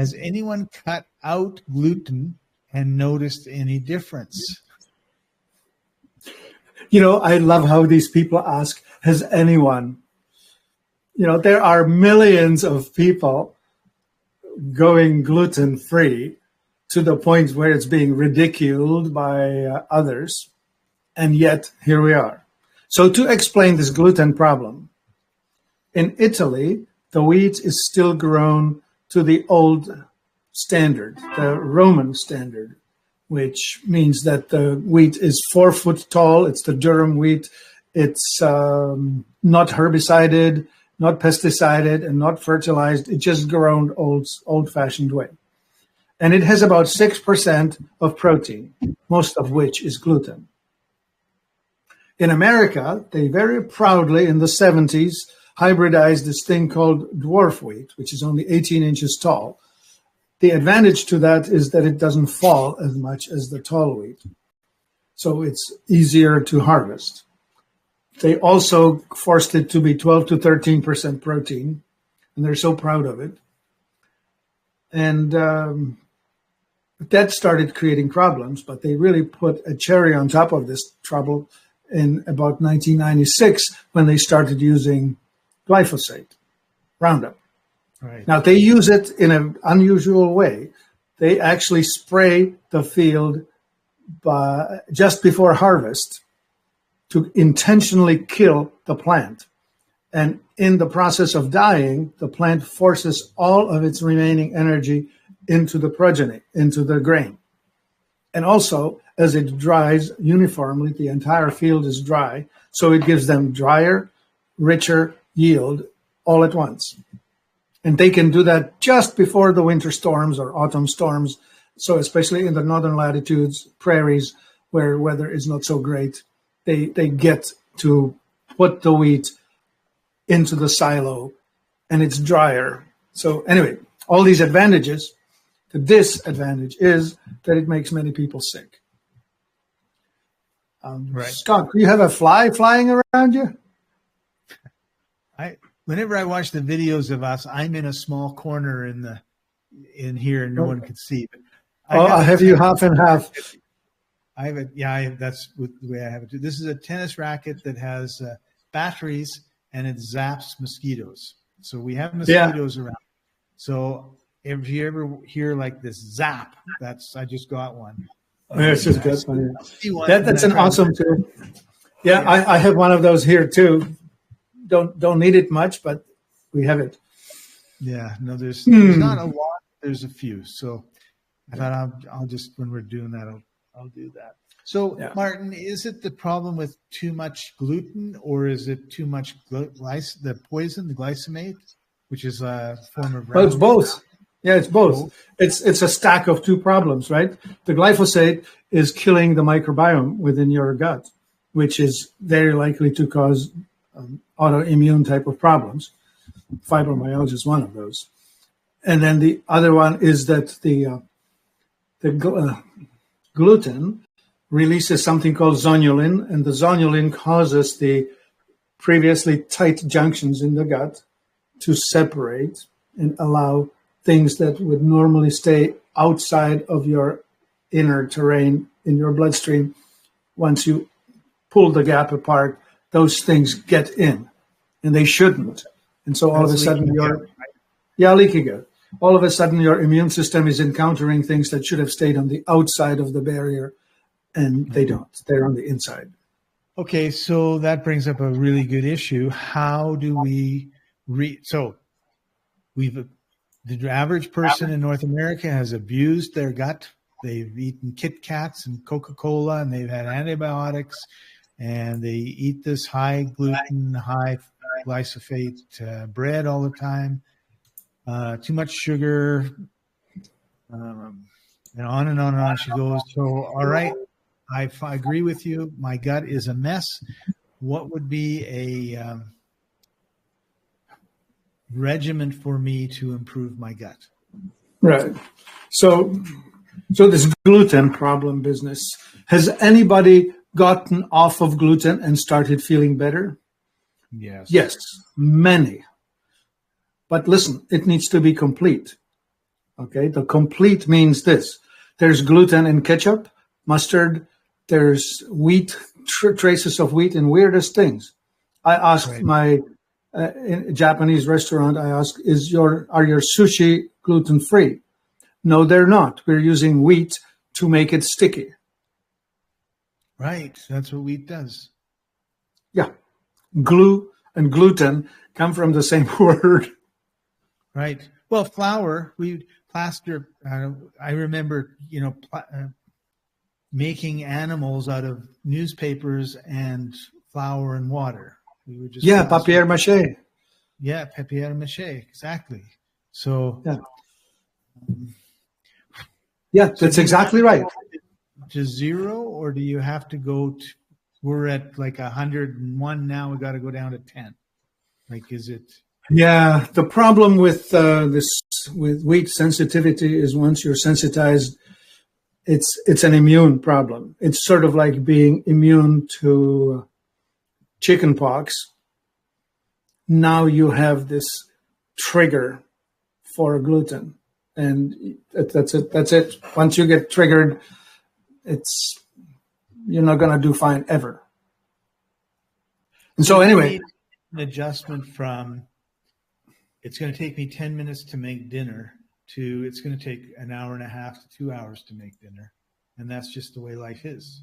Has anyone cut out gluten and noticed any difference? I love how these people ask, has anyone? There are millions of people going gluten-free to the point where it's being ridiculed by others. And yet, here we are. So to explain this gluten problem, in Italy, the wheat is still grown to the old standard, the Roman standard, which means that the wheat is 4 foot tall. It's the durum wheat. It's not herbicided, not pesticided, and not fertilized. It's just grown old-fashioned way. And it has about 6% of protein, most of which is gluten. In America, they very proudly, in the 70s, hybridized this thing called dwarf wheat, which is only 18 inches tall. The advantage to that is that it doesn't fall as much as the tall wheat. So it's easier to harvest. They also forced it to be 12 to 13% protein, and they're so proud of it. And that started creating problems, but they really put a cherry on top of this trouble in about 1996 when they started using glyphosate, Roundup. Right. Now, they use it in an unusual way. They actually spray the field just before harvest to intentionally kill the plant. And in the process of dying, the plant forces all of its remaining energy into the progeny, into the grain. And also, as it dries uniformly, the entire field is dry, so it gives them drier, richer yield all at once. And they can do that just before the winter storms or autumn storms. So especially in the northern latitudes, prairies, where weather is not so great, they get to put the wheat into the silo and it's drier. So anyway, all these advantages. The disadvantage is that it makes many people sick. Right. Scott, do you have a fly flying around you? Whenever I watch the videos of us, I'm in a small corner in here, and no one can see. But I have you half and half. I have it. Yeah, that's the way I have it too. This is a tennis racket that has batteries, and it zaps mosquitoes. So we have mosquitoes around. So if you ever hear like this zap, I just got one. That's just good. That's an awesome tool. Yeah, I have one of those here too. Don't need it much, but we have it. Yeah, no, there's not a lot. There's a few. So I thought I'll just, when we're doing that, I'll do that. So Martin, is it the problem with too much gluten, or is it too much the poison, the glyphosate, which is a form of? Well, it's both. Yeah, it's both. It's a stack of two problems, right? The glyphosate is killing the microbiome within your gut, which is very likely to cause autoimmune type of problems. Fibromyalgia is one of those. And then the other one is that the gluten releases something called zonulin, and the zonulin causes the previously tight junctions in the gut to separate and allow things that would normally stay outside of your inner terrain in your bloodstream. Once you pull the gap apart, those things get in, and they shouldn't. And so all of a sudden leaky gut. All of a sudden your immune system is encountering things that should have stayed on the outside of the barrier, and they don't. They're on the inside. Okay, so that brings up a really good issue. How do we the average person in North America has abused their gut. They've eaten Kit Kats and Coca-Cola, and they've had antibiotics, and they eat this high gluten, high glyphosate bread all the time, too much sugar, and on and on and on she goes. So, all right, I agree with you. My gut is a mess. What would be a regimen for me to improve my gut? Right. So this gluten problem business, has anybody gotten off of gluten and started feeling better? Yes. Yes, many. But listen, it needs to be complete. Okay, the complete means this. There's gluten in ketchup, mustard, there's wheat, traces of wheat in weirdest things. I asked my in a Japanese restaurant, I asked, are your sushi gluten-free? No, they're not. We're using wheat to make it sticky. Right. That's what wheat does. Yeah. Glue and gluten come from the same word. Right. Well, flour, we plaster. I remember, making animals out of newspapers and flour and water. We would just papier mâché. Yeah, papier mâché, exactly. So that's exactly right. To zero, or do you have to go to? We're at like 101 now. We got to go down to 10. Like, is it? Yeah, the problem with with wheat sensitivity is once you're sensitized, it's an immune problem. It's sort of like being immune to chicken pox. Now you have this trigger for gluten, and that's it. That's it. Once you get triggered, you're not going to do fine ever. And so anyway, an adjustment from it's going to take me 10 minutes to make dinner to it's going to take an hour and a half to 2 hours to make dinner. And that's just the way life is.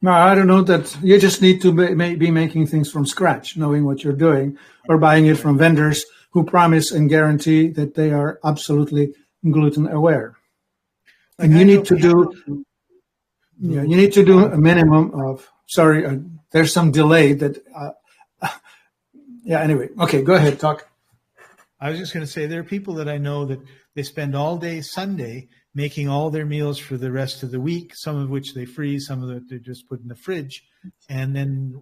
No, I don't know that you just need to be making things from scratch, knowing what you're doing, or buying it from vendors who promise and guarantee that they are absolutely gluten aware. Like, and you need to do a minimum of, there's some delay that, anyway. Okay, go ahead, talk. I was just going to say there are people that I know that they spend all day Sunday making all their meals for the rest of the week, some of which they freeze, some of it they just put in the fridge. And then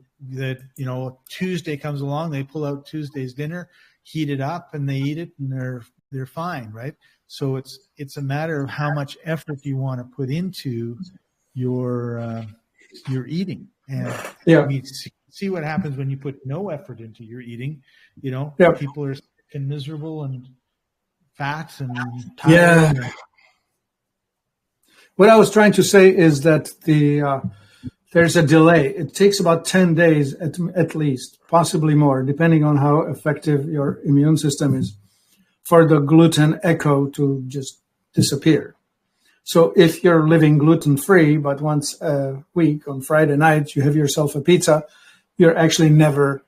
Tuesday comes along, they pull out Tuesday's dinner, heat it up, and they eat it, and they're fine, right? So it's a matter of how much effort you want to put into your eating. And see what happens when you put no effort into your eating. People are sick and miserable and fat and tired. Yeah. What I was trying to say is that there's a delay. It takes about 10 days at least, possibly more, depending on how effective your immune system is, for the gluten echo to just disappear. So if you're living gluten-free, but once a week on Friday night you have yourself a pizza, you're actually never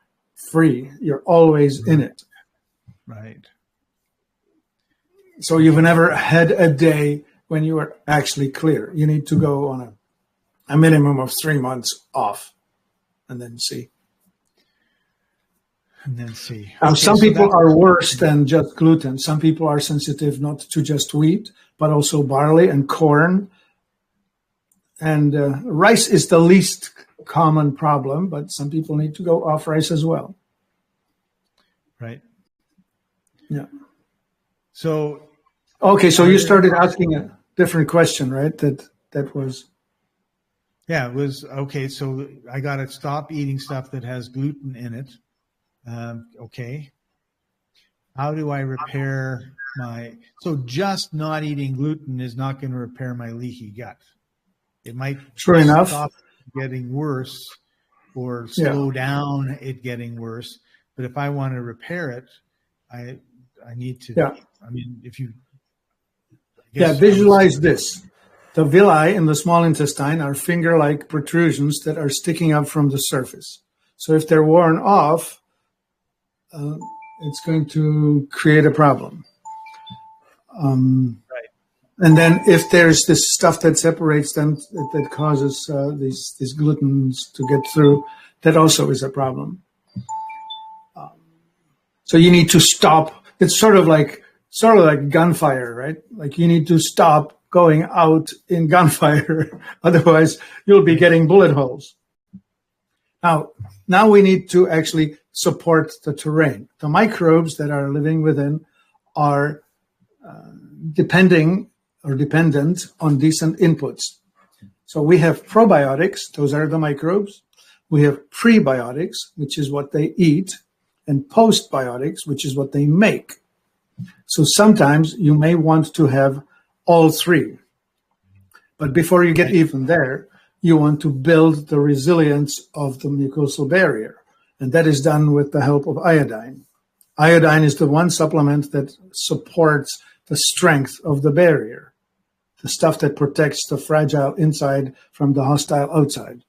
free. You're always in it. Right. So you've never had a day when you are actually clear. You need to go on a minimum of 3 months off and then see. Now, some people are worse than just gluten. Some people are sensitive not to just wheat, but also barley and corn. And rice is the least common problem, but some people need to go off rice as well. Right. Yeah. So. Okay, so you started asking a different question, right? That was. Yeah, it was okay. So I got to stop eating stuff that has gluten in it. Okay. How do I repair so just not eating gluten is not going to repair my leaky gut. It might stop getting worse or slow down it getting worse. But if I want to repair it, I need to, I mean, if you. Visualize this. The villi in the small intestine are finger-like protrusions that are sticking up from the surface. So if they're worn off, it's going to create a problem. Right. And then if there's this stuff that separates them, that causes these glutens to get through, that also is a problem. So you need to stop. It's sort of like gunfire, right? Like you need to stop going out in gunfire. Otherwise, you'll be getting bullet holes. Now we need to actually support the terrain. The microbes that are living within are dependent on decent inputs. So we have probiotics, those are the microbes. We have prebiotics, which is what they eat, and postbiotics, which is what they make. So sometimes you may want to have all three. But before you get even there, you want to build the resilience of the mucosal barrier. And that is done with the help of iodine. Iodine is the one supplement that supports the strength of the barrier, the stuff that protects the fragile inside from the hostile outside.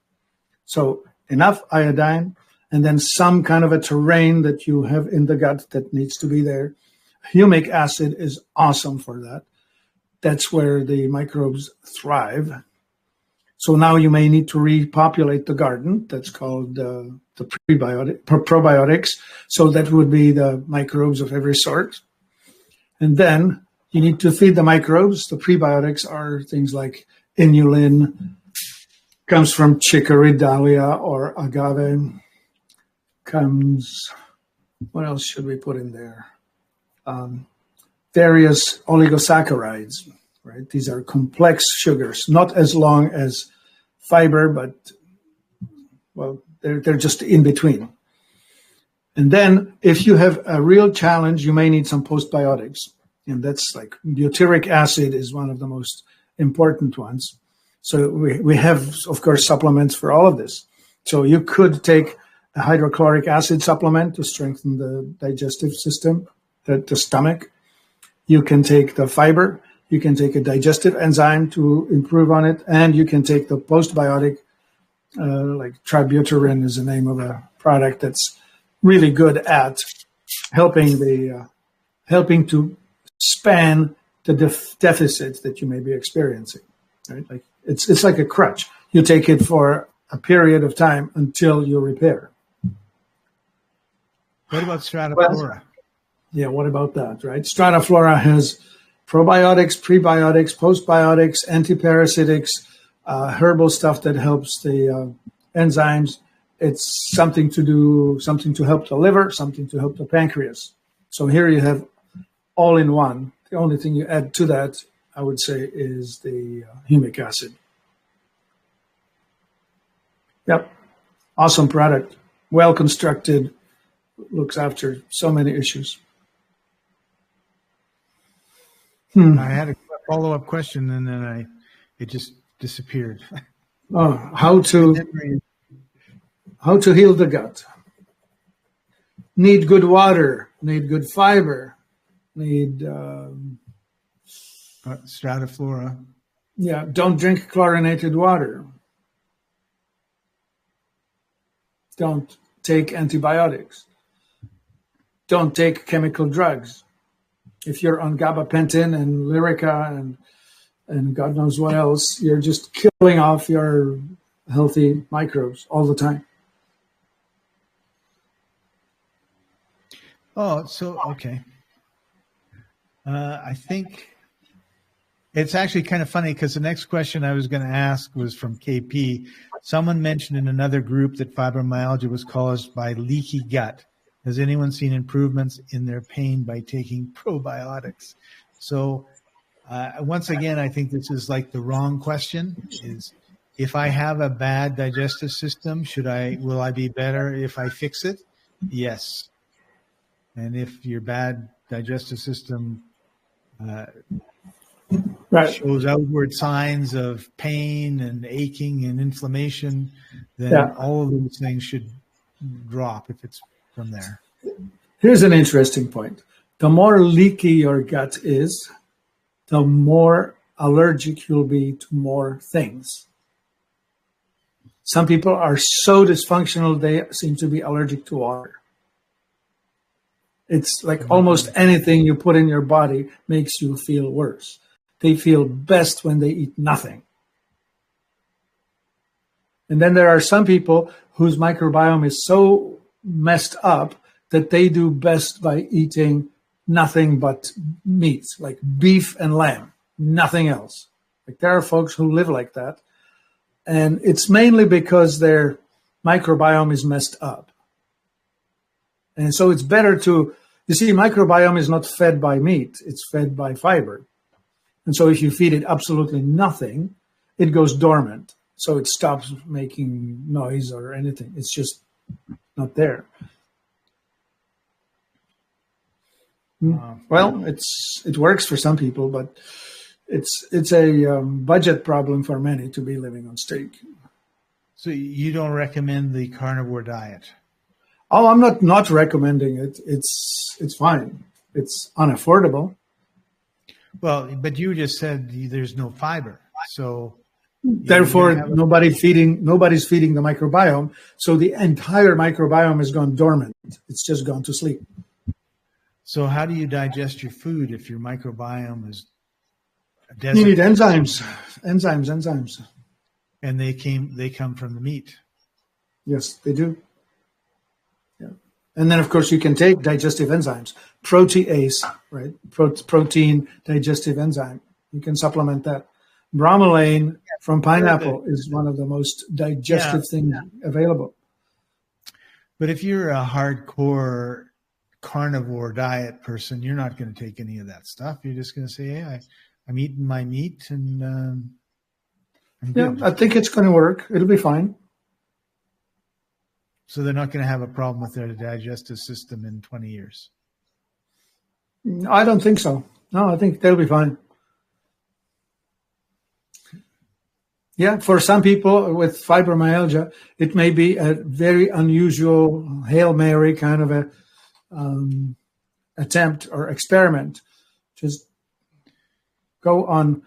So enough iodine, and then some kind of a terrain that you have in the gut that needs to be there. Humic acid is awesome for that. That's where the microbes thrive. So now you may need to repopulate the garden. That's called the probiotics. So that would be the microbes of every sort. And then you need to feed the microbes. The prebiotics are things like inulin, comes from chicory, dahlia, or agave. What else should we put in there? Various oligosaccharides, right? These are complex sugars, not as long as fiber, but, well, they're just in between. And then if you have a real challenge, you may need some postbiotics. And that's like butyric acid is one of the most important ones. So we have, of course, supplements for all of this. So you could take a hydrochloric acid supplement to strengthen the digestive system, the stomach. You can take the fiber. You can take a digestive enzyme to improve on it. And you can take the postbiotic, like tributyrin is the name of a product that's really good at helping to span the deficits that you may be experiencing. Right? Like it's like a crutch. You take it for a period of time until you repair. What about Strataflora? Yeah, what about that, right? Strataflora has probiotics, prebiotics, postbiotics, antiparasitics, herbal stuff that helps the enzymes. It's something to help the liver, something to help the pancreas. So here you have all in one. The only thing you add to that, I would say, is the humic acid. Yep. Awesome product. Well constructed. Looks after so many issues. I had a follow-up question, and then it just disappeared. Oh, how to heal the gut? Need good water. Need good fiber. Need Strataflora. Yeah, don't drink chlorinated water. Don't take antibiotics. Don't take chemical drugs. If you're on gabapentin and Lyrica and God knows what else, you're just killing off your healthy microbes all the time. Oh, so, okay. I think it's actually kind of funny because the next question I was going to ask was from KP. Someone mentioned in another group that fibromyalgia was caused by leaky gut. Has anyone seen improvements in their pain by taking probiotics? So once again, I think this is like the wrong question. Is if I have a bad digestive system, will I be better if I fix it? Yes. And if your bad digestive system shows outward signs of pain and aching and inflammation, then all of those things should drop if it's from there. Here's an interesting point. The more leaky your gut is, the more allergic you'll be to more things. Some people are so dysfunctional, they seem to be allergic to water. It's like almost anything you put in your body makes you feel worse. They feel best when they eat nothing. And then there are some people whose microbiome is so messed up that they do best by eating nothing but meat, like beef and lamb, nothing else. Like there are folks who live like that. And it's mainly because their microbiome is messed up. And so it's better to, you see, microbiome is not fed by meat, it's fed by fiber. And so if you feed it absolutely nothing, it goes dormant. So it stops making noise or anything. It's just not there. Well, it works for some people, but it's a budget problem for many to be living on steak. So you don't recommend the carnivore diet? Oh, I'm not recommending it. It's fine. It's unaffordable. Well, but you just said there's no fiber, so therefore nobody's feeding the microbiome. So the entire microbiome has gone dormant. It's just gone to sleep. So how do you digest your food if your microbiome is you need enzymes. And they come from the meat. Yes, they do. Yeah. And then of course you can take digestive enzymes, protease, right? Protein digestive enzyme. You can supplement that. Bromelain from pineapple is one of the most digestive things available. But if you're a hardcore carnivore diet person, you're not going to take any of that stuff. You're just going to say, hey, I'm eating my meat and I'm good. I think it's going to work. It'll be fine. So they're not going to have a problem with their digestive system in 20 years? I don't think so. No, I think they'll be fine. Yeah, for some people with fibromyalgia, it may be a very unusual Hail Mary kind of a attempt or experiment. Just go on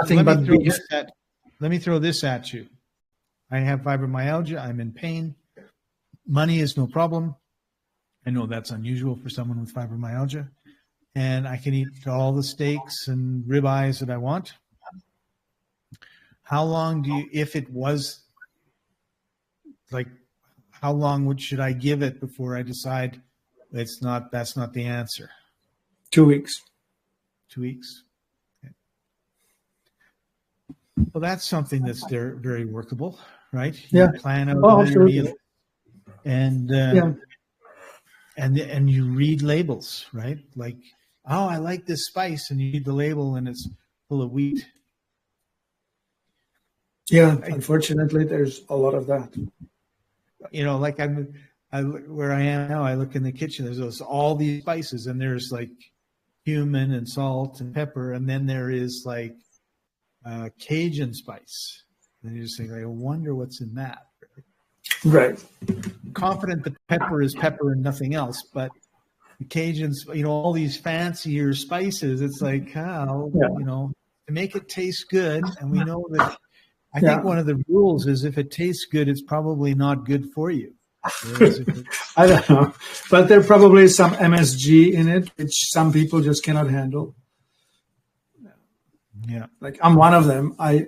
nothing but beef. Let me throw this at you. I have fibromyalgia. I'm in pain. Money is no problem. I know that's unusual for someone with fibromyalgia. And I can eat all the steaks and ribeyes that I want. How long if it was like, how long should I give it before I decide that's not the answer? 2 weeks. 2 weeks. Okay. Well, that's something that's very workable, right? You plan out your meal, and you read labels, right? Like, oh, I like this spice, and you read the label, and it's full of wheat. Yeah, unfortunately, there's a lot of that. Like where I am now, I look in the kitchen. There's all these spices, and there's like cumin and salt and pepper, and then there is like Cajun spice. And you just think, I wonder what's in that. Right. I'm confident that pepper is pepper and nothing else, but the Cajuns, all these fancier spices. It's like how to make it taste good, and we know that. I think one of the rules is if it tastes good, it's probably not good for you. I don't know. But there probably is some MSG in it, which some people just cannot handle. Yeah. Like I'm one of them. I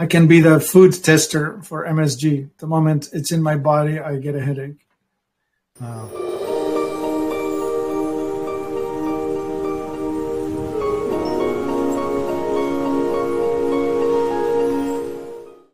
can be the food tester for MSG. The moment it's in my body, I get a headache. Wow.